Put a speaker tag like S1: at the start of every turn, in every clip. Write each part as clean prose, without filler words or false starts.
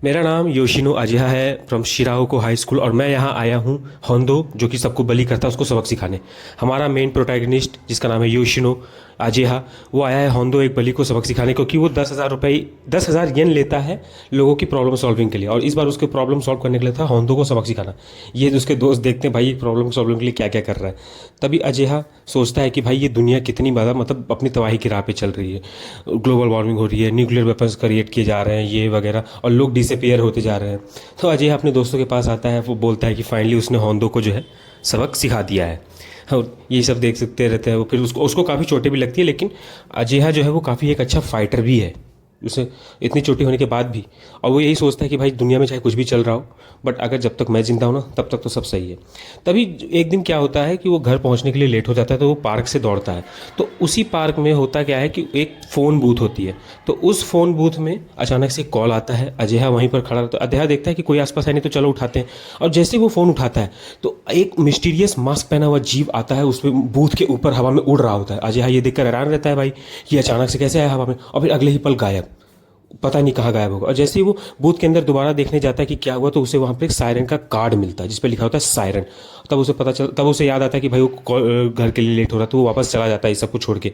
S1: मेरा नाम योशिनो अजिहा है फ्रॉम शिराओको हाई स्कूल और मैं यहाँ आया हूँ होंदो जो कि सबको बली करता है उसको सबक सिखाने। हमारा मेन प्रोटैगनिस्ट जिसका नाम है योशिनो अजिहा, वो आया है होंदो एक बली को सबक सिखाने, क्योंकि वो 10,000 रुपये 10,000 येन लेता है लोगों की प्रॉब्लम सॉल्विंग के लिए, और इस बार उसके प्रॉब्लम सॉल्व करने के लिए था होंदो को सबक सिखाना। ये उसके दोस्त देखते हैं भाई प्रॉब्लम सॉल्विंग के लिए क्या क्या कर रहा है। तभी अजिहा सोचता है कि भाई ये दुनिया कितनी ज़्यादा मतलब अपनी तबाही की राह पे चल रही है, ग्लोबल वार्मिंग हो रही है, न्यूक्लियर वेपन्स क्रिएट किए जा रहे हैं ये वगैरह, और लोग डिसअपियर होते जा रहे हैं। तो अजय अपने दोस्तों के पास आता है, वो बोलता है कि फाइनली उसने होंदो को जो है सबक सिखा दिया है। और ये सब देख सकते रहते हैं वो, फिर उसको उसको काफ़ी चोटें भी लगती है, लेकिन अजय जो है वो काफ़ी एक अच्छा फाइटर भी है उसे इतनी चोटी होने के बाद भी। और वो यही सोचता है कि भाई दुनिया में चाहे कुछ भी चल रहा हो, बट अगर जब तक मैं जिंदा हूँ ना तब तक तो सब सही है। तभी एक दिन क्या होता है कि वो घर पहुँचने के लिए लेट हो जाता है, तो वो पार्क से दौड़ता है। तो उसी पार्क में होता क्या है कि एक फ़ोन बूथ होती है, तो उस फ़ोन बूथ में अचानक से कॉल आता है। अजय वहीं पर खड़ा रहता है, अजय देखता है कि कोई आसपास है नहीं, तो चलो उठाते हैं। और जैसे ही वो फ़ोन उठाता है तो एक मिस्टीरियस मास्क पहना हुआ जीव आता है, उसमें बूथ के ऊपर हवा में उड़ रहा होता है। अजय ये देखकर हैरान रहता है भाई ये अचानक से कैसे आया हवा में, और फिर अगले ही पल गायब, पता नहीं कहाँ गायब होगा। और जैसे ही वो बूथ के अंदर दोबारा देखने जाता है कि क्या हुआ, तो उसे वहाँ पे एक सायरन का कार्ड मिलता है जिस पे लिखा होता है सायरन। तब उसे याद आता है कि भाई वो घर के लिए लेट हो रहा है, तो वो वापस चला जाता है इस सब कुछ छोड़ के।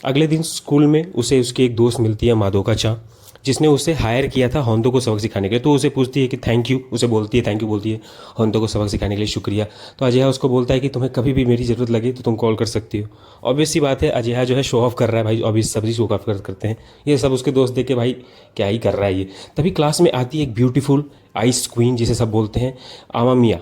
S1: अगले दिन स्कूल में उसे उसकी एक दोस्त मिलती है मादोका चा, जिसने उसे हायर किया था होंदो को सबक सिखाने के लिए। तो उसे पूछती है कि थैंक यू, उसे बोलती है थैंक यू, बोलती है होंदो को सबक सिखाने के लिए शुक्रिया। तो अजय उसको बोलता है कि तुम्हें कभी भी मेरी ज़रूरत लगे तो तुम कॉल कर सकती हो। ऑब्वियस सी बात है अजय जो है शो ऑफ कर रहा है भाई, ऑब्वियस सभी शो ऑफ करते हैं। ये सब उसके दोस्त देख के भाई क्या ही कर रहा है ये। तभी क्लास में आती है एक ब्यूटीफुल आइस क्वीन जिसे सब बोलते हैं आमा मिया।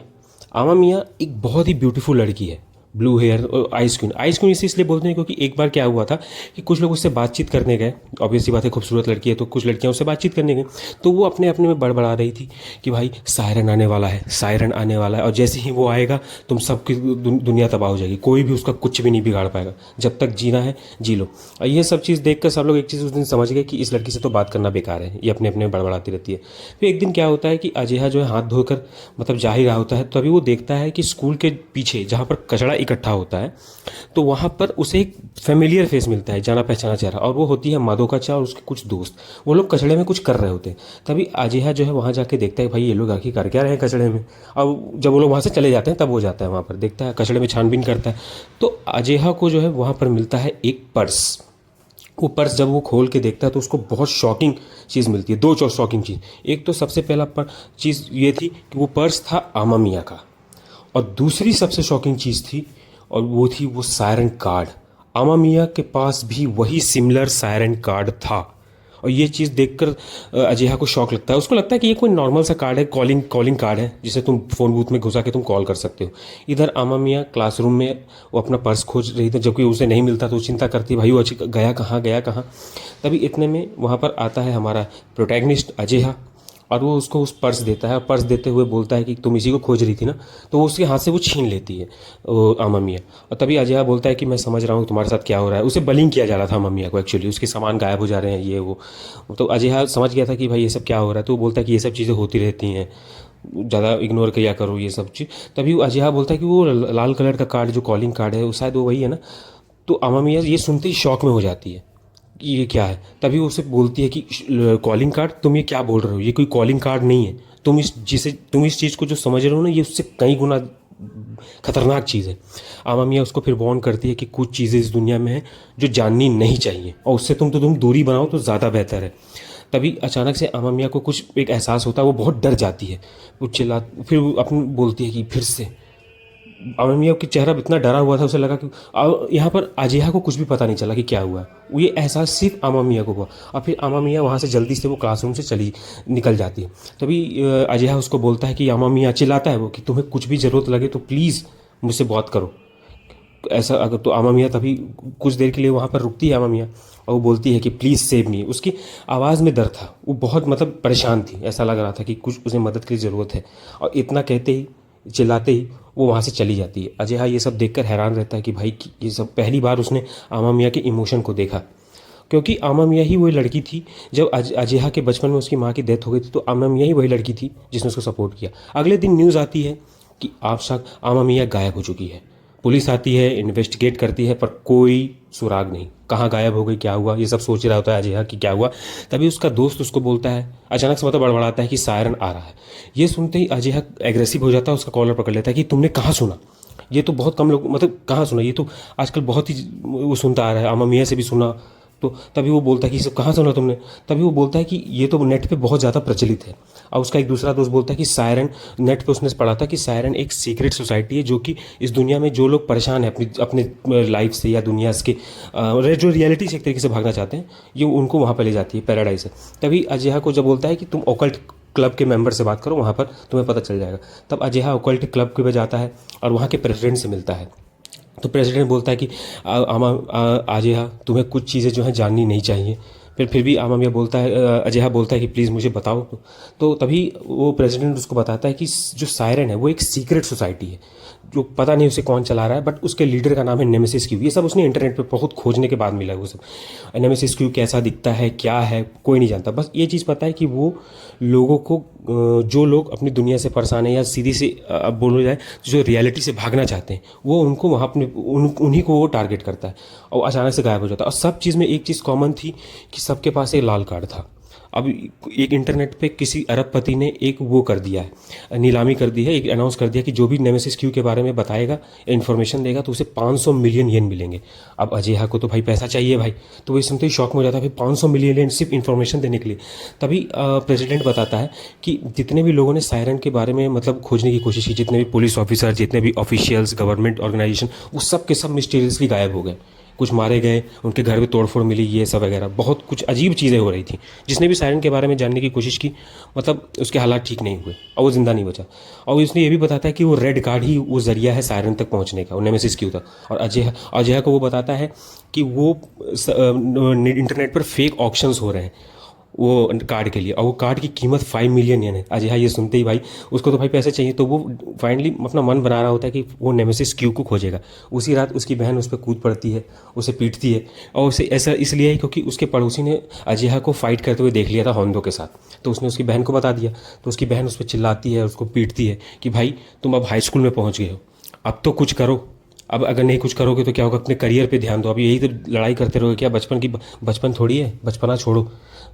S1: आमा मिया एक बहुत ही ब्यूटीफुल लड़की है, ब्लू हेयर और आइस क्वीन। आइस क्वीन इसलिए बोलते हैं क्योंकि एक बार क्या हुआ था कि कुछ लोग उससे बातचीत करने गए, ऑब्वियस सी बात है खूबसूरत लड़की है तो कुछ लड़कियां उससे बातचीत करने गई। तो वो अपने अपने में बड़बड़ा रही थी कि भाई सायरन आने वाला है, सायरन आने वाला है, और जैसे ही वो आएगा तुम सबकी दुनिया तबाह हो जाएगी, कोई भी उसका कुछ भी नहीं बिगाड़ पाएगा, जब तक जीना है जी लो। और ये सब चीज़ देख कर सब लोग एक चीज़ उस दिन समझ गए कि इस लड़की से तो बात करना बेकार है, ये अपने अपने में बड़बड़ाती रहती है। फिर एक दिन क्या होता है कि अजय जो है हाथ धोकर मतलब जा ही रहा होता है, तभी वो देखता है कि स्कूल के पीछे जहाँ पर कचरा इकट्ठा होता है, तो वहाँ पर उसे एक फेमिलियर फेस मिलता है, जाना पहचाना चेहरा, और वो होती है मादोका चा और उसके कुछ दोस्त। वो लोग कचड़े में कुछ कर रहे होते हैं। तभी अजिहा जो है वहाँ जाके देखता है भाई ये लोग आखिर कर क्या रहे हैं कचड़े में। और जब वो लोग वहाँ से चले जाते हैं तब वो जाता है वहाँ पर, देखता है कचड़े में छानबीन करता है। तो अजिहा को जो है वहाँ पर मिलता है एक पर्स। वो पर्स जब वो खोल के देखता है तो उसको बहुत शॉकिंग चीज़ मिलती है, दो शॉकिंग चीज़। एक तो सबसे पहला चीज़ ये थी कि वो पर्स था आमा मिया का, और दूसरी सबसे शॉकिंग चीज़ थी और वो थी वो सायरन कार्ड। आमा मिया के पास भी वही सिमिलर सायरन कार्ड था। और ये चीज़ देखकर अजिहा को शौक लगता है, उसको लगता है कि ये कोई नॉर्मल सा कार्ड है, कॉलिंग कार्ड है जिसे तुम फ़ोन बूथ में घुसा के तुम कॉल कर सकते हो। इधर आमा मिया क्लासरूम में वो अपना पर्स खोज रही थी, जबकि उसे नहीं मिलता, तो चिंता करती भाई वो गया कहाँ गया कहाँ। तभी इतने में वहाँ पर आता है हमारा प्रोटैगनिस्ट अजिहा, और वो उसको उस पर्स देता है, और पर्स देते हुए बोलता है कि तुम इसी को खोज रही थी ना। तो वो उसके हाथ से वो छीन लेती है वो आमा मिया। और तभी अजय बोलता है कि मैं समझ रहा हूँ तुम्हारे साथ क्या हो रहा है। उसे बलिंग किया जा रहा था आमा मिया को, एक्चुअली उसके सामान गायब हो जा रहे हैं ये वो। तो अजय समझ गया था कि भाई ये सब क्या हो रहा है, तो वो बोलता है कि ये सब चीज़ें होती रहती हैं, ज़्यादा इग्नोर किया करो ये सब चीज़। तभी अजय बोलता है कि वो लाल कलर का कार्ड जो कॉलिंग कार्ड है वो शायद वो वही है ना। तो आमा मिया ये सुनते ही शौक में हो जाती है कि ये क्या है। तभी वो उसे बोलती है कि कॉलिंग कार्ड, तुम ये क्या बोल रहे हो, ये कोई कॉलिंग कार्ड नहीं है, तुम इस चीज़ को जो समझ रहे हो ना ये उससे कई गुना खतरनाक चीज़ है। आमा मिया उसको फिर वार्न करती है कि कुछ चीज़ें इस दुनिया में हैं जो जाननी नहीं चाहिए, और उससे तुम दूरी बनाओ तो ज़्यादा बेहतर है। तभी अचानक से आमा मिया को कुछ एक एहसास होता है, वो बहुत डर जाती है, वो फिर वो अपनी बोलती है कि फिर से। अममिया का चेहरा इतना डरा हुआ था, उसे लगा कि यहाँ पर अजिहा को कुछ भी पता नहीं चला कि क्या हुआ। वो ये एहसास सिर्फ अममिया को हुआ, और फिर अममिया वहाँ से जल्दी से वो क्लासरूम से निकल जाती है। तभी अजिहा उसको बोलता है कि अममिया, चिल्लाता है वो कि तुम्हें कुछ भी ज़रूरत लगे तो प्लीज़ मुझसे बात करो ऐसा अगर। तो अममिया तभी कुछ देर के लिए वहाँ पर रुकती है अममिया, और वो बोलती है कि प्लीज़ सेव मी। उसकी आवाज़ में डर था, वो बहुत मतलब परेशान थी, ऐसा लग रहा था कि कुछ उसे मदद की ज़रूरत है। और इतना कहते ही, चिल्लाते ही वो वहाँ से चली जाती है। अजय ये सब देखकर हैरान रहता है कि भाई ये सब पहली बार उसने आमा मिया के इमोशन को देखा, क्योंकि आमा मिया ही वही लड़की थी जब अजय के बचपन में उसकी माँ की डेथ हो गई थी, तो आमा मिया ही वही लड़की थी जिसने उसको सपोर्ट किया। अगले दिन न्यूज़ आती है कि आप आमा मिया गायब हो चुकी है। पुलिस आती है, इन्वेस्टिगेट करती है, पर कोई सुराग नहीं। कहाँ गायब हो गई, क्या हुआ, ये सब सोच रहा होता है अजय कि क्या हुआ। तभी उसका दोस्त उसको बोलता है, अचानक से मतलब बड़बड़ाता है कि सायरन आ रहा है। ये सुनते ही अजय एग्रेसिव हो जाता है, उसका कॉलर पकड़ लेता है कि तुमने कहाँ सुना। ये तो बहुत कम लोग, मतलब कहाँ सुना, ये तो आजकल बहुत ही वो सुनता आ रहा है, अममिया से भी सुना। तो तभी वो बोलता है कि ये सब कहाँ सुना तुमने। तभी वो बोलता है कि ये तो नेट पे बहुत ज़्यादा प्रचलित है। और उसका एक दूसरा दोस्त बोलता है कि सायरन, नेट पे उसने पढ़ा था कि सायरन एक सीक्रेट सोसाइटी है जो कि इस दुनिया में जो लोग परेशान हैं अपनी अपने लाइफ से या दुनिया के जो रियलिटी से एक तरीके से भागना चाहते हैं, ये उनको वहाँ पर ले जाती है, पैराडाइज है। तभी अजय को जब बोलता है कि तुम ओकल्ट क्लब के मेंबर से बात करो, वहाँ पर तुम्हें पता चल जाएगा। तब अजय ओकल्ट क्लब के पे जाता है और वहाँ के प्रेसिडेंट से मिलता है। तो प्रेसिडेंट बोलता है कि अजय तुम्हें कुछ चीज़ें जो हैं जाननी नहीं चाहिए। फिर भी अमामिया बोलता है, अजय बोलता है कि प्लीज़ मुझे बताओ। तो तभी वो प्रेसिडेंट उसको बताता है कि जो सायरन है वो एक सीक्रेट सोसाइटी है, जो पता नहीं उसे कौन चला रहा है, बट उसके लीडर का नाम है नेमेसिस क्यू। ये सब उसने इंटरनेट पे बहुत खोजने के बाद मिला है वो सब। नेमेसिस क्यू कैसा दिखता है, क्या है, कोई नहीं जानता। बस ये चीज़ पता है कि वो लोगों को, जो लोग अपनी दुनिया से परेशान है या सीधी से अब बोला जाए जो रियलिटी से भागना चाहते हैं, वो उनको वहाँ अपने उन्हीं को वो टारगेट करता है और अचानक से गायब हो जाता है। और सब चीज़ में एक चीज़ कॉमन थी कि सबके पास एक लाल कार्ड था। अब एक इंटरनेट पे किसी अरबपति ने एक वो कर दिया है, नीलामी कर दी है, एक अनाउंस कर दिया कि जो भी नेमेसिस क्यू के बारे में बताएगा, इन्फॉर्मेशन देगा, तो उसे 500 मिलियन येन मिलेंगे। अब अजय को तो भाई पैसा चाहिए भाई, तो वो सुनते ही शॉक में हो जाता है, भाई 500 मिलियन येन सिर्फ इन्फॉर्मेशन देने के लिए। तभी प्रेसिडेंट बताता है कि जितने भी लोगों ने सायरन के बारे में मतलब खोजने की कोशिश की, जितने भी पुलिस ऑफिसर, जितने भी ऑफिशियल्स, गवर्नमेंट ऑर्गेनाइजेशन, वो सब के सब मिस्टीरियसली गायब हो गए। कुछ मारे गए, उनके घर में तोड़फोड़ मिली, ये सब वगैरह बहुत कुछ अजीब चीज़ें हो रही थी। जिसने भी सायरन के बारे में जानने की कोशिश की, मतलब उसके हालात ठीक नहीं हुए और वो ज़िंदा नहीं बचा। और उसने ये भी बताता है कि वो रेड कार्ड ही वो जरिया है सायरन तक पहुंचने का, वो नेमेसिस क्यू था। और अजय को वो बताता है कि वो इंटरनेट पर फेक ऑक्शंस हो रहे हैं वो कार्ड के लिए, और वो कार्ड की कीमत 5 मिलियन येन है। अजय ये सुनते ही भाई, उसको तो भाई पैसे चाहिए, तो वो फाइनली अपना मन बना रहा होता है कि वो नेमेसिस क्यू को खोजेगा। उसी रात उसकी बहन उस पर कूद पड़ती है, उसे पीटती है, और उसे ऐसा इसलिए है क्योंकि उसके पड़ोसी ने अजय को फाइट करते हुए देख लिया था होंदो के साथ। तो उसने उसकी बहन को बता दिया, तो उसकी बहन उस पर चिल्लाती है, उसको पीटती है कि भाई तुम अब हाई स्कूल में पहुँच गए हो, अब तो कुछ करो। अब अगर नहीं कुछ करोगे तो क्या होगा, अपने करियर पे ध्यान दो। अभी यही तो लड़ाई करते रहोगे क्या, बचपन थोड़ी है, बचपना छोड़ो,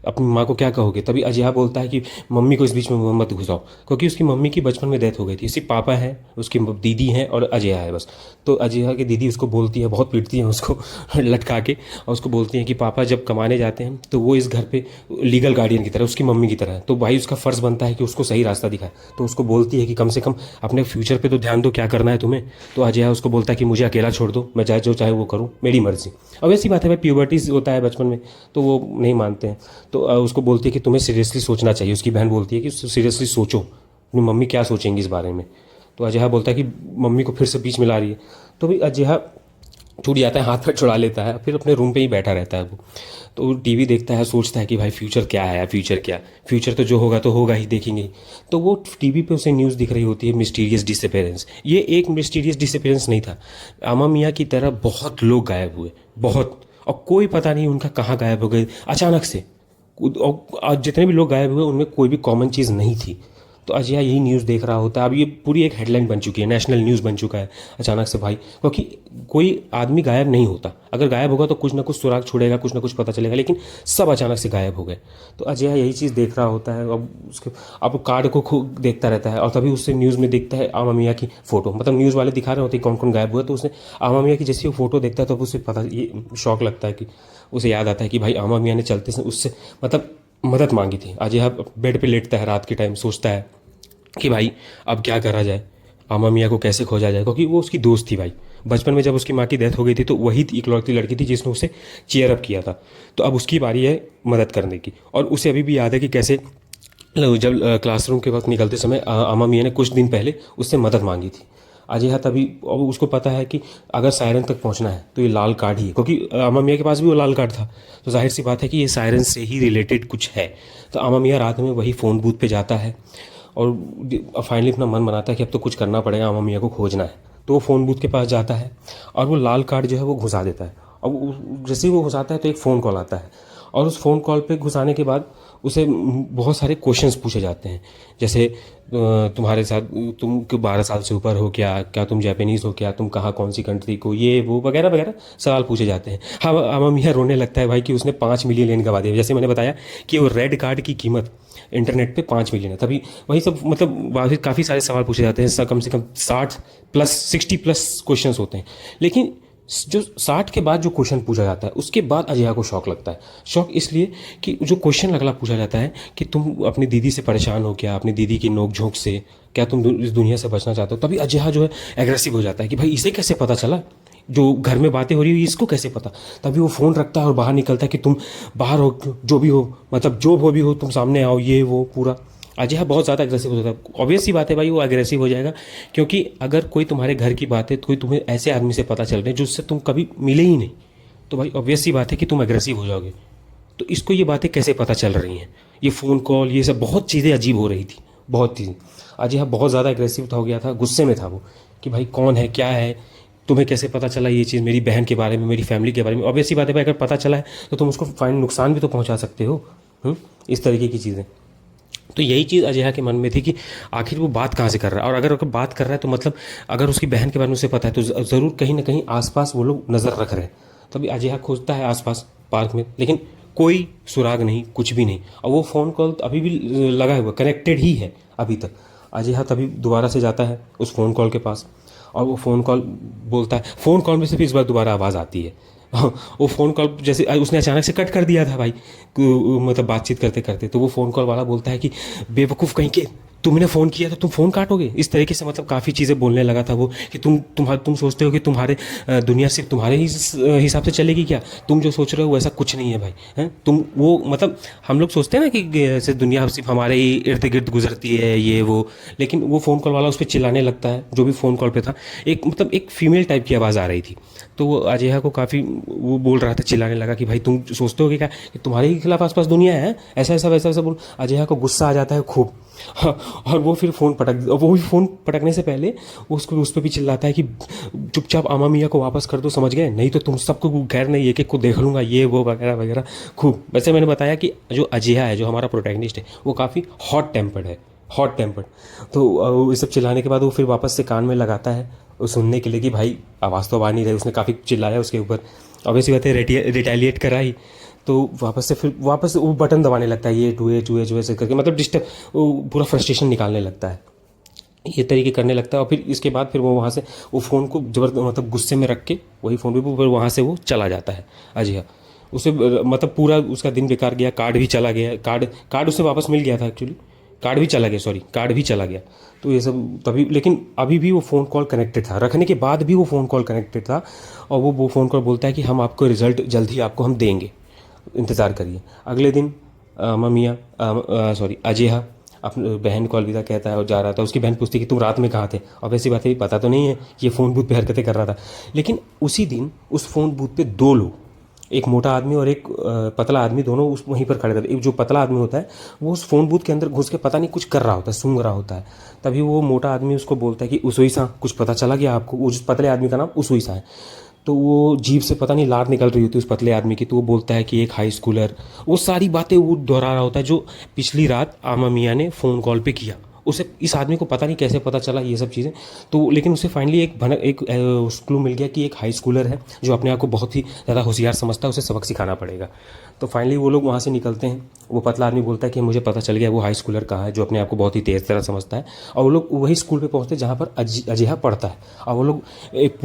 S1: अपनी माँ को क्या कहोगे। तभी अजय बोलता है कि मम्मी को इस बीच में मत घुसाओ, क्योंकि उसकी मम्मी की बचपन में डेथ हो गई थी। सिर्फ पापा है, उसकी दीदी हैं और अजय है बस। तो अजय की दीदी उसको बोलती है, बहुत पीटती है उसको लटका के, और उसको बोलती है कि पापा जब कमाने जाते हैं तो वो इस घर पे लीगल गार्डियन की तरह, उसकी मम्मी की तरह है, तो भाई उसका फ़र्ज़ बनता है कि उसको सही रास्ता दिखाए। तो उसको बोलती है कि कम से कम अपने फ्यूचर पे तो ध्यान दो, क्या करना है तुम्हें। तो अजय उसको बोलता है कि मुझे अकेला छोड़ दो, मैं चाहे जो चाहे वो करूँ, मेरी मर्ज़ी। अब ऐसी बात है भाई, प्यूबर्टी होता है बचपन में, तो वो नहीं मानते हैं। तो उसको बोलती है कि तुम्हें सीरियसली सोचना चाहिए। उसकी बहन बोलती है कि सीरियसली सोचो, अपनी मम्मी क्या सोचेंगी इस बारे में। तो अजय बोलता है कि मम्मी को फिर से बीच में ला रही है। तो भी अजय छूट जाता है, हाथ पैर छुड़ा लेता है, फिर अपने रूम पे ही बैठा रहता है वो। तो टीवी देखता है, सोचता है कि भाई फ्यूचर क्या है, फ्यूचर क्या, फ्यूचर तो जो होगा तो होगा ही, देखेंगे ही। तो वो टीवी पे उसे न्यूज़ दिख रही होती है, मिस्टीरियस डिसअपेरेंस। ये एक मिस्टीरियस डिसअपेरेंस नहीं था, अमामिया की तरह बहुत लोग गायब हुए, बहुत, और कोई पता नहीं उनका कहाँ गायब हो गए अचानक से। और जितने भी लोग गायब हुए उनमें कोई भी कॉमन चीज़ नहीं थी। तो अजय यही न्यूज़ देख रहा होता है। अब ये पूरी एक हेडलाइन बन चुकी है, नेशनल न्यूज़ बन चुका है अचानक से भाई, क्योंकि कोई आदमी गायब नहीं होता। अगर गायब होगा तो कुछ ना कुछ सुराग छोड़ेगा, कुछ ना कुछ पता चलेगा, लेकिन सब अचानक से गायब हो गए। तो अजय यही चीज़ देख रहा होता है। अब कार्ड को खूब देखता रहता है, और तभी उससे न्यूज़ में देखता है अमामिया की फ़ोटो, मतलब न्यूज़ वाले दिखा रहे होते हैं कौन कौन गायब हुआ। तो उसने अमामिया की जैसी वो फ़ोटो देखता है तो उसे पता, ये शौक लगता है कि उसे याद आता है कि भाई अमामिया ने चलते से उससे मतलब मदद मांगी थी। अजय बेड पे लेटता है रात के टाइम, सोचता है कि भाई अब क्या करा जाए, अमामिया को कैसे खोजा जाए, क्योंकि वो उसकी दोस्त थी भाई। बचपन में जब उसकी माँ की डेथ हो गई थी तो वही इकलौती लड़की थी जिसने उसे चीयर अप किया था। तो अब उसकी बारी है मदद करने की, और उसे अभी भी याद है कि कैसे जब क्लासरूम के वक्त निकलते समय अमामिया ने कुछ दिन पहले उससे मदद मांगी थी। अजय तभी, अब उसको पता है कि अगर सायरन तक पहुंचना है तो ये लाल कार्ड ही है, क्योंकि अमामिया के पास भी वो लाल कार्ड था। तो जाहिर सी बात है कि ये सायरन से ही रिलेटेड कुछ है। तो अमामिया रात में वही फ़ोन बूथ पे जाता है और फाइनली अपना मन बनाता है कि अब तो कुछ करना पड़ेगा, अमामिया को खोजना है। तो वो फ़ोन बूथ के पास जाता है और वो लाल कार्ड जो है वो घुसा देता है। और जैसे ही वो घुसाता है तो एक फ़ोन कॉल आता है, और उस फ़ोन कॉल पे घुसाने के बाद उसे बहुत सारे क्वेश्चंस पूछे जाते हैं, जैसे तुम्हारे साथ तुम 12 साल से ऊपर हो क्या, क्या तुम जापानीज़ हो क्या, तुम कहाँ कौन सी कंट्री को, ये वो वगैरह वगैरह सवाल पूछे जाते हैं। हाँ, आमा मियाँ रोने लगता है भाई कि उसने 5 मिलियन येन गवा दिए। जैसे मैंने बताया कि वो रेड कार्ड की कीमत इंटरनेट पे 5 मिलियन है, तभी वही सब मतलब काफ़ी सारे सवाल पूछे जाते हैं। कम से कम 60 प्लस 60 प्लस क्वेश्चंस होते हैं। लेकिन जो 60 के बाद जो क्वेश्चन पूछा जाता है उसके बाद अजया को शौक लगता है। शौक इसलिए कि जो क्वेश्चन अगला पूछा जाता है कि तुम अपनी दीदी से परेशान हो क्या, अपनी दीदी की नोक झोंक से, क्या तुम इस दुनिया से बचना चाहते हो। तभी अजया जो है एग्रेसिव हो जाता है कि भाई इसे कैसे पता चला, जो घर में बातें हो रही है इसको कैसे पता। तभी वो फ़ोन रखता है और बाहर निकलता है कि तुम बाहर हो, जो भी हो, मतलब जो भी हो तुम सामने आओ, ये वो पूरा। अजय बहुत ज़्यादा एग्रेसिव हो जाता है। ऑब्वियस सी बात है भाई, वो एग्रेसिव हो जाएगा, क्योंकि अगर कोई तुम्हारे घर की बात है, तो कोई तुम्हें ऐसे आदमी से पता चल रहा है जिससे तुम कभी मिले ही नहीं, तो भाई ऑब्वियस सी बात है कि तुम एग्रेसिव हो जाओगे। तो इसको ये बातें कैसे पता चल रही हैं, ये फ़ोन कॉल, ये सब बहुत चीज़ें अजीब हो रही थी, बहुत चीज़ें। अजय बहुत ज़्यादा एग्रेसिव हो गया था, गुस्से में था वो कि भाई कौन है, क्या है, तुम्हें कैसे पता चला ये चीज़, मेरी बहन के बारे में, मेरी फैमिली के बारे में। ऑब्वियस सी बात है भाई, अगर पता चला है तो तुम उसको फाइन नुकसान भी तो पहुंचा सकते हो। इस तरीके की चीज़ें। तो यही चीज़ अजया के मन में थी कि आखिर वो बात कहाँ से कर रहा है, और अगर बात कर रहा है तो मतलब अगर उसकी बहन के बारे में उसे पता है तो ज़रूर कहीं ना कहीं आसपास वो लोग नज़र रख रहे हैं। तभी अजया खोजता है आसपास पार्क में, लेकिन कोई सुराग नहीं, कुछ भी नहीं। और वो फ़ोन कॉल अभी भी लगा हुआ, कनेक्टेड ही है अभी तक। अजय तभी दोबारा से जाता है उस फ़ोन कॉल के पास, और वो फ़ोन कॉल बोलता है। फ़ोन कॉल में से फिर इस बार दोबारा आवाज़ आती है। वो फ़ोन कॉल जैसे उसने अचानक से कट कर दिया था भाई, मतलब बातचीत करते करते, तो वो फ़ोन कॉल वाला बोलता है कि बेवकूफ़ कहीं के, तुमने फ़ोन किया तो तुम फ़ोन काटोगे, इस तरीके से मतलब काफ़ी चीज़ें बोलने लगा था वो कि तुम सोचते हो कि तुम्हारे दुनिया सिर्फ तुम्हारे ही हिसाब से चलेगी क्या, तुम जो सोच रहे हो वैसा कुछ नहीं है भाई, हैं तुम वो मतलब हम लोग सोचते हैं ना कि ऐसे दुनिया सिर्फ हमारे ही इर्द गिर्द गुजरती है, ये वो। लेकिन वो फ़ोन कॉल वाला उस पर चिल्लाने लगता है, जो भी फ़ोन कॉल पे था। एक मतलब एक फीमेल टाइप की आवाज़ आ रही थी, तो वो अजय को काफ़ी वो बोल रहा था, चिल्लाने लगा कि भाई तुम सोचते हो कि क्या कि तुम्हारे ही खिलाफ आसपास दुनिया है, ऐसा ऐसा वैसा वैसा बोल। अजय को गुस्सा आ जाता है खूब। और वो फिर फ़ोन वो भी फ़ोन पटकने से पहले उसको उस पर भी चिल्लाता है कि चुपचाप आमा मियाँ को वापस कर दो, समझ गए, नहीं तो तुम सबको खैर नहीं, एक एक को देख लूँगा, ये वो वगैरह वगैरह खूब। वैसे मैंने बताया कि जो अजय है, जो हमारा प्रोटैगनिस्ट है, वो काफ़ी हॉट टेम्पर्ड है, हॉट टेम्पर्ड। तो ये सब चिल्लाने के बाद वो फिर वापस से कान में लगाता है वो सुनने के लिए कि भाई आवाज़ तो आ नहीं रही, उसने काफ़ी चिल्लाया उसके ऊपर, ऑब्वियसली बात है रिटेलिएट कराई। तो वापस से वो बटन दबाने लगता है, ये टू ऐसे करके, मतलब डिस्टर्ब, पूरा फ्रस्ट्रेशन निकालने लगता है, ये तरीके करने लगता है। और फिर इसके बाद फिर वो वहाँ से वो फ़ोन को मतलब गुस्से में रख के वही फ़ोन भी फिर वहाँ से वो चला जाता है अजय। उसे मतलब पूरा उसका दिन बेकार गया, कार्ड भी चला गया, कार्ड उसे वापस मिल गया था एक्चुअली, कार्ड भी चला गया, सॉरी कार्ड भी चला गया। तो ये सब तभी, लेकिन अभी भी वो फ़ोन कॉल कनेक्टेड था, रखने के बाद भी वो फ़ोन कॉल कनेक्टेड था। और वो फ़ोन कॉल बोलता है कि हम आपको रिज़ल्ट जल्द ही आपको हम देंगे, इंतज़ार करिए। अगले दिन ममिया सॉरी अजय अपनी बहन को अलविदा कहता है और जा रहा था। उसकी बहन पूछती कि तुम रात में कहाँ थे, और वैसी बात है पता तो नहीं है, ये फ़ोन बूथ पे हरकतें कर रहा था। लेकिन उसी दिन उस फ़ोन बूथ पे 2 लोग, एक मोटा आदमी और एक पतला आदमी, दोनों उस वहीं पर खड़े थे। एक जो पतला आदमी होता है वो उस फ़ोन बूथ के अंदर घुस के पता नहीं कुछ कर रहा होता है, सूंघ रहा होता है। तभी वो मोटा आदमी उसको बोलता है कि उसोई सा, कुछ पता चला क्या आपको। उस पतले आदमी का नाम उसोई सा है। तो वो जीभ से पता नहीं लार निकल रही होती है उस पतले आदमी की, तो वो बोलता है कि एक हाई स्कूलर, वो सारी बातें वो दोहरा रहा होता है जो पिछली रात आमा मियाँ ने फ़ोन कॉल पे किया। उसे इस आदमी को पता नहीं कैसे पता चला ये सब चीज़ें। तो लेकिन उसे फाइनली एक क्लू मिल गया कि एक हाई स्कूलर है जो अपने आप को बहुत ही ज़्यादा होशियार समझता है, उसे सबक सिखाना पड़ेगा। तो फाइनली वो लोग वहाँ से निकलते हैं। वो पतला आदमी बोलता है कि मुझे पता चल गया वो हाई स्कूलर कहाँ है जो अपने आप को बहुत ही तेज़ तरह समझता है। और वो लोग वही स्कूल पर पहुँचते हैं जहाँ पर अजय पढ़ता है। और वो लोग एक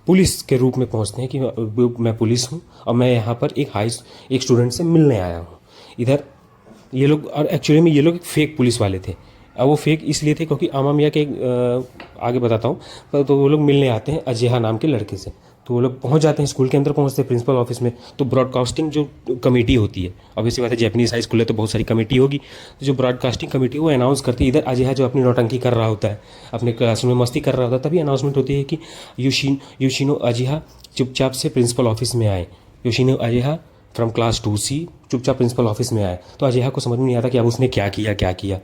S1: पुलिस के रूप में पहुंचते हैं कि मैं पुलिस हूं और मैं यहाँ पर एक स्टूडेंट से मिलने आया हूँ इधर। ये लोग, और एक्चुअली में ये लोग एक फेक पुलिस वाले थे। अब वो फेक इसलिए थे क्योंकि आमा मियाँ के आगे बताता हूँ। तो वो लोग मिलने आते हैं अजय नाम के लड़के से। तो वो लोग पहुंच जाते हैं, स्कूल के अंदर पहुंचते हैं, प्रिंसिपल ऑफिस में। तो ब्रॉडकास्टिंग जो कमेटी होती है, ऑब्वियसली बात है जापानीज हाई स्कूल है तो बहुत सारी कमेटी होगी। तो जो ब्रॉडकास्टिंग कमेटी वो अनाउंस करती है, इधर अजय जो अपनी नौटंकी कर रहा होता है, अपने क्लासरूम में मस्ती कर रहा होता है, तभी अनाउंसमेंट होती है कि योशिनो अजय चुपचाप से प्रिंसिपल ऑफिस में आए। Yoshino Ajay from class 2C चुपचाप प्रिंसिपल ऑफिस में आया। तो अजेहा को समझ में नहीं आता कि अब उसने क्या किया क्या किया।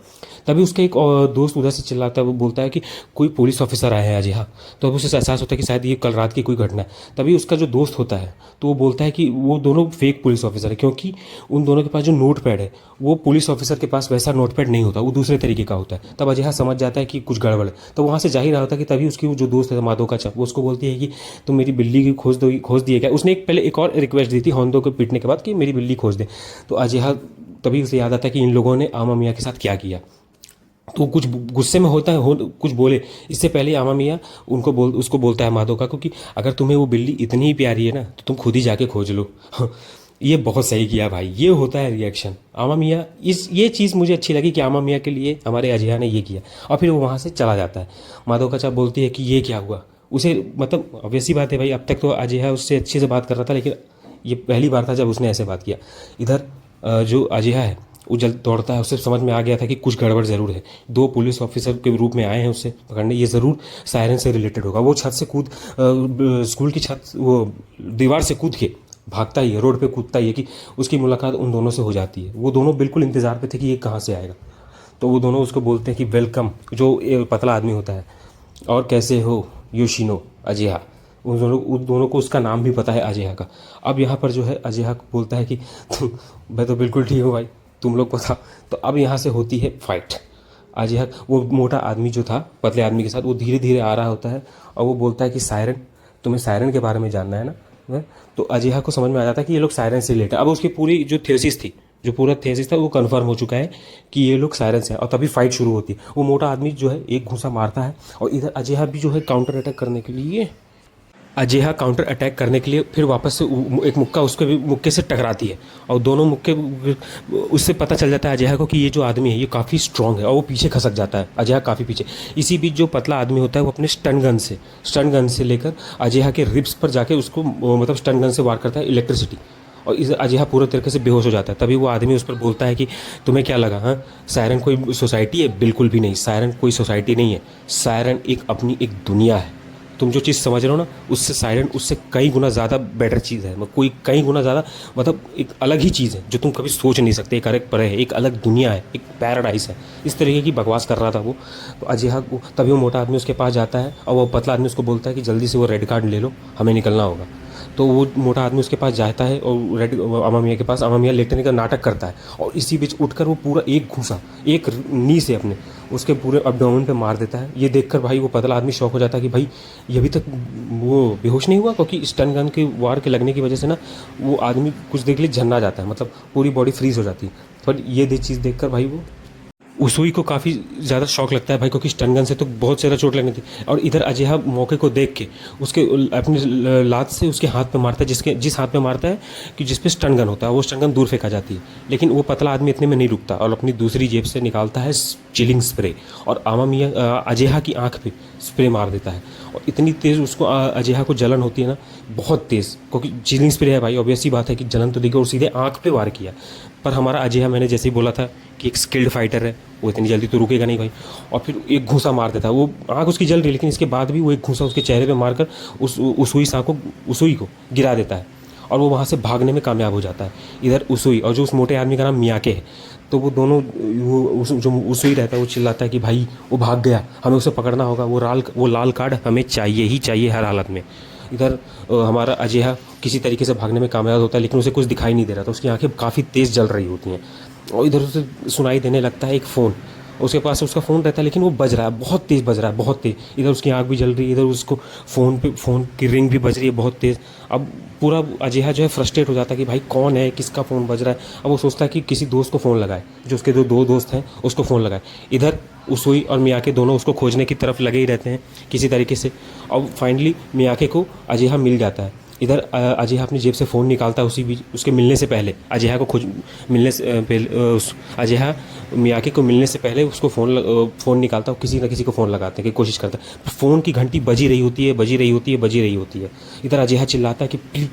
S1: तभी उसका एक दोस्त उधर से चिल्लाता है, वो बोलता है कि कोई पुलिस ऑफिसर आए हैं अजेहा। तो अब उसे एहसास होता है कि शायद ये कल रात की कोई घटना है। तभी उसका जो दोस्त होता है तो वो बोलता है कि वो दोनों फेक पुलिस ऑफिसर है, क्योंकि उन दोनों के पास जो नोट पैड है वो पुलिस ऑफिसर के पास वैसा नोट पैड नहीं होता, वो दूसरे तरीके का होता है। तब अजेहा समझ जाता है कि कुछ गड़बड़ है। तो वहाँ से जा ही रहा होता है कि तभी उसकी वो जो दोस्त है माधोका चा, वो उसको बोलती है कि तुम मेरी बिल्ली की खोज दिए क्या। उसने पहले एक और रिक्वेस्ट दी थी होंदो को पीटने के बाद कि मेरी बिल्ली खोज दे। तो अजेहा तभी उसे याद आता है कि इन लोगों ने आमा मियाँ के साथ क्या किया। तो कुछ गुस्से में होता है कुछ बोले इससे पहले आमा मियाँ उसको बोलता है माधोका को कि अगर तुम्हें वो बिल्ली इतनी ही प्यारी है ना तो तुम खुद ही जाके खोज लो। ये बहुत सही किया भाई, ये होता है रिएक्शन आमा मियाँ। ये चीज़ मुझे अच्छी लगी कि आमा मियाँ के लिए हमारे अजेहा ने ये किया। और फिर वो वहाँ से चला जाता है। माधोका चा बोलती है कि ये क्या हुआ। उसे मतलब ऑब्वियसली बात है भाई, अब तक तो अजेहा उससे अच्छे से बात कर रहा था, लेकिन ये पहली बार था जब उसने ऐसे बात किया। इधर जो अजेहा है वो जल्द दौड़ता है, उसे समझ में आ गया था कि कुछ गड़बड़ ज़रूर है। दो पुलिस ऑफिसर के रूप में आए हैं उसे पकड़ने, ये ज़रूर सायरन से रिलेटेड होगा। वो छत से स्कूल की छत वो दीवार से कूद के भागता ही है, रोड पे कूदता ही है कि उसकी मुलाकात उन दोनों से हो जाती है। वो दोनों बिल्कुल इंतज़ार पे थे कि ये कहाँ से आएगा। तो वो दोनों उसको बोलते हैं कि वेलकम, जो पतला आदमी होता है, और कैसे हो योशिनो अजेहा। उन दोनों को उसका नाम भी पता है अजेहा का। अब यहाँ पर जो है अजेहा बोलता है कि मैं तो बिल्कुल ठीक हूँ भाई, तुम लोग बताओ। तो अब यहाँ से होती है फाइट। अजेहा वो मोटा आदमी जो था पतले आदमी के साथ वो धीरे धीरे आ रहा होता है और वो बोलता है कि सायरन, तुम्हें सायरन के बारे में जानना है ना। तो अजेहा को समझ में आ जाता है कि ये लोग सायरन से रिलेटेड, अब उसकी पूरी जो थ्योसिस थी, जो पूरा थ्योसिस था वो कंफर्म हो चुका है कि ये लोग सायरन से हैं। और तभी फाइट शुरू होती है। वो मोटा आदमी जो है एक घूंसा मारता है और इधर अजेहा भी जो है काउंटर अटैक करने के लिए फिर वापस से एक मुक्का उसके भी मुक्के से टकराती है और दोनों मुक्के, उससे पता चल जाता है अजेहा को कि ये जो आदमी है ये काफ़ी स्ट्रांग है और वो पीछे खसक जाता है, अजेहा काफ़ी पीछे। इसी बीच जो पतला आदमी होता है वो अपने स्टन गन से लेकर अजेहा के रिब्स पर जाके उसको मतलब स्टन गन से वार करता है इलेक्ट्रिसिटी, और इस अजेहा पूरे तरीके से बेहोश हो जाता है। तभी वो आदमी उस पर बोलता है कि तुम्हें क्या लगा, हाँ सायरन कोई सोसाइटी है? बिल्कुल भी नहीं, सायरन कोई सोसाइटी नहीं है। सायरन अपनी एक दुनिया है। तुम जो चीज़ समझ रहे हो ना, उससे सायरन उससे कई गुना ज़्यादा बेटर चीज़ है, कोई कई गुना ज़्यादा, मतलब एक अलग ही चीज़ है जो तुम कभी सोच नहीं सकते। एक अलग पर है, एक अलग दुनिया है, एक पैराडाइस है। इस तरीके की बकवास कर रहा था वो। तो अजेहा को तभी वो मोटा आदमी उसके पास जाता है और वो पतला आदमी उसको बोलता है कि जल्दी से वो रेड कार्ड ले लो, हमें निकलना होगा। तो वो मोटा आदमी उसके पास जाता है और आमा मियाँ के पास, आमा मियाँ लेटने का नाटक करता है और इसी बीच उठकर वो पूरा एक घूंसा एक नी से अपने उसके पूरे अब्डोमेन पे मार देता है। ये देखकर भाई वो पतला आदमी शॉक हो जाता है कि भाई ये अभी तक वो बेहोश नहीं हुआ, क्योंकि स्टन गन के वार के लगने की वजह से ना वो आदमी कुछ देर के लिए झन्ना जाता है, मतलब पूरी बॉडी फ्रीज हो जाती है। पर ये चीज़ देखकर भाई वो उसुई को काफ़ी ज़्यादा शौक लगता है भाई, क्योंकि स्टन गन से तो बहुत ज़्यादा चोट लगनी थी। और इधर अजेहा मौके को देख के उसके अपनी लात से उसके हाथ पे मारता है, जिस हाथ पे मारता है कि जिस पे स्टन गन होता है, वो स्टन गन दूर फेंका जाती है। लेकिन वो पतला आदमी इतने में नहीं रुकता और अपनी दूसरी जेब से निकालता है चिलिंग स्प्रे और आमा मियाँ अजेहा की आँख पे स्प्रे मार देता है। और इतनी तेज़ उसको अजेहा को जलन होती है ना, बहुत तेज़, क्योंकि चिलिंग स्प्रे है भाई, ऑब्वियसली बात है कि जलन तो दिखी, और सीधे आँख पे वार किया। पर हमारा अजेहा, मैंने जैसे ही बोला था कि एक स्किल्ड फाइटर है, वो इतनी जल्दी तो रुकेगा नहीं भाई। और फिर एक घूंसा मार देता है, वो आँख उसकी जल रही, लेकिन इसके बाद भी वो एक घूंसा उसके चेहरे पे मारकर उसुई को गिरा देता है और वो वहाँ से भागने में कामयाब हो जाता है। इधर उसुई और जो उस मोटे आदमी का नाम मियाके है, तो वो दोनों जो उसुई रहता है वो चिल्लाता है कि भाई वो भाग गया, हमें उसे पकड़ना होगा, वो लाल कार्ड हमें चाहिए ही चाहिए हर हालत में। इधर हमारा अजेहा किसी तरीके से भागने में कामयाब होता है, लेकिन उसे कुछ दिखाई नहीं दे रहा था, उसकी आंखें काफ़ी तेज़ जल रही होती हैं। और इधर उसे सुनाई देने लगता है एक फ़ोन, उसके पास उसका फ़ोन रहता है, लेकिन वो बज रहा है, बहुत तेज़ बज रहा है, बहुत तेज़। इधर उसकी आँख भी जल रही है, इधर उसको फ़ोन की रिंग भी बज रही है बहुत तेज़। अब पूरा अजेहा जो है फ्रस्ट्रेट हो जाता है कि भाई कौन है, किसका फ़ोन बज रहा है। अब वो सोचता है कि किसी दोस्त को फ़ोन लगाए, जो उसके जो दो दोस्त हैं उसको फ़ोन लगाए। इधर उसुई और मियाके दोनों उसको खोजने की तरफ लगे ही रहते हैं किसी तरीके से, और फाइनली मियाके को अजेहा मिल जाता है। इधर अजेहा अपनी जेब से फ़ोन निकालता है, उसी बीच उसके मिलने से पहले अजेहा को अजेहा मियाके को मिलने से पहले उसको फ़ोन निकालता है, किसी न किसी को फ़ोन लगाने की कोशिश करता है। फ़ोन की घंटी बजी रही होती है। इधर अजेहा चिल्लाता है कि प्लीज़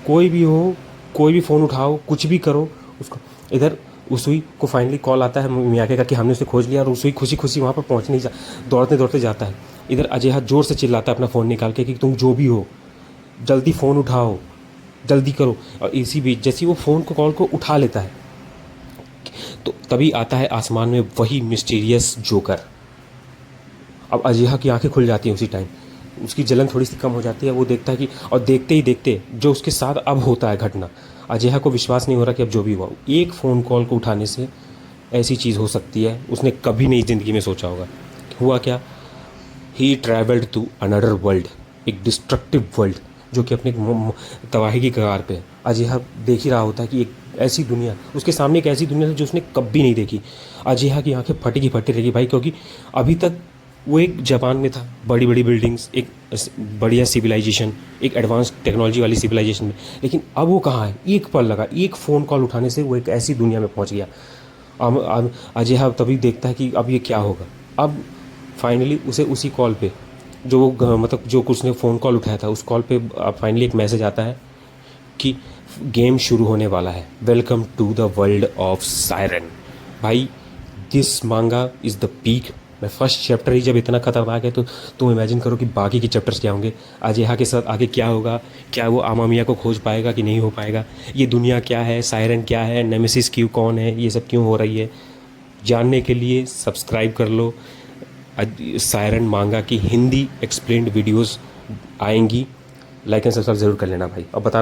S1: कोई भी हो, कोई भी फ़ोन उठाओ, कुछ भी करो उसको। इधर उसुई को फाइनली कॉल आता है मियाके का कि हमने उसे खोज लिया, और उसुई खुशी खुशी वहाँ पर पहुँचने दौड़ते जाता है। इधर अजेहा ज़ोर से चिल्लाता है अपना फ़ोन निकाल के कि तुम जो भी हो जल्दी फ़ोन उठाओ, जल्दी करो। और इसी बीच जैसे ही वो फ़ोन को कॉल को उठा लेता है तो तभी आता है आसमान में वही मिस्टीरियस जोकर। अब अजीहा की आंखें खुल जाती हैं उसी टाइम, उसकी जलन थोड़ी सी कम हो जाती है। वो देखता है कि, और देखते ही देखते जो उसके साथ अब होता है घटना, अजीहा को विश्वास नहीं हो रहा कि अब जो भी हुआ, एक फ़ोन कॉल को उठाने से ऐसी चीज़ हो सकती है उसने कभी नहीं ज़िंदगी में सोचा होगा। हुआ क्या, ही ट्रैवल्ड टू अनदर वर्ल्ड, एक डिस्ट्रक्टिव वर्ल्ड जो कि अपने तबाही की कगार पे है। अजीहा देख ही रहा होता है कि एक ऐसी दुनिया उसके सामने, एक ऐसी दुनिया है जो उसने कभी नहीं देखी। अजीहा की आंखें फटी की फटी रहेगी भाई, क्योंकि अभी तक वो एक जापान में था, बड़ी बड़ी बिल्डिंग्स, एक बढ़िया सिविलाइजेशन, एक एडवांस टेक्नोलॉजी वाली सिविलाइजेशन में, लेकिन अब वो कहाँ है। एक पल लगा, एक फ़ोन कॉल उठाने से वो एक ऐसी दुनिया में पहुंच गया। अब अजीहा तभी देखता है कि अब ये क्या होगा। अब फाइनली उसे उसी कॉल पे जो वो मतलब जो उसने फ़ोन कॉल उठाया था उस कॉल पे फाइनली एक मैसेज आता है कि गेम शुरू होने वाला है, welcome to the world of Siren. भाई this manga is the peak. मैं फर्स्ट चैप्टर ही जब इतना खतरनाक है तो तुम इमेजिन करो कि बाकी के चैप्टर्स क्या होंगे। अजीहा के साथ आगे क्या होगा, क्या वो अमामिया को खोज पाएगा कि नहीं हो पाएगा, ये दुनिया क्या है, सायरन क्या है, नेमेसिस क्यों कौन है, ये सब क्यों हो रही है, जानने के लिए सब्सक्राइब कर लो। सायरन मांगा की हिंदी एक्सप्लेन्ड वीडियोस आएंगी, लाइक एंड सब्सक्राइब ज़रूर कर लेना भाई। अब बता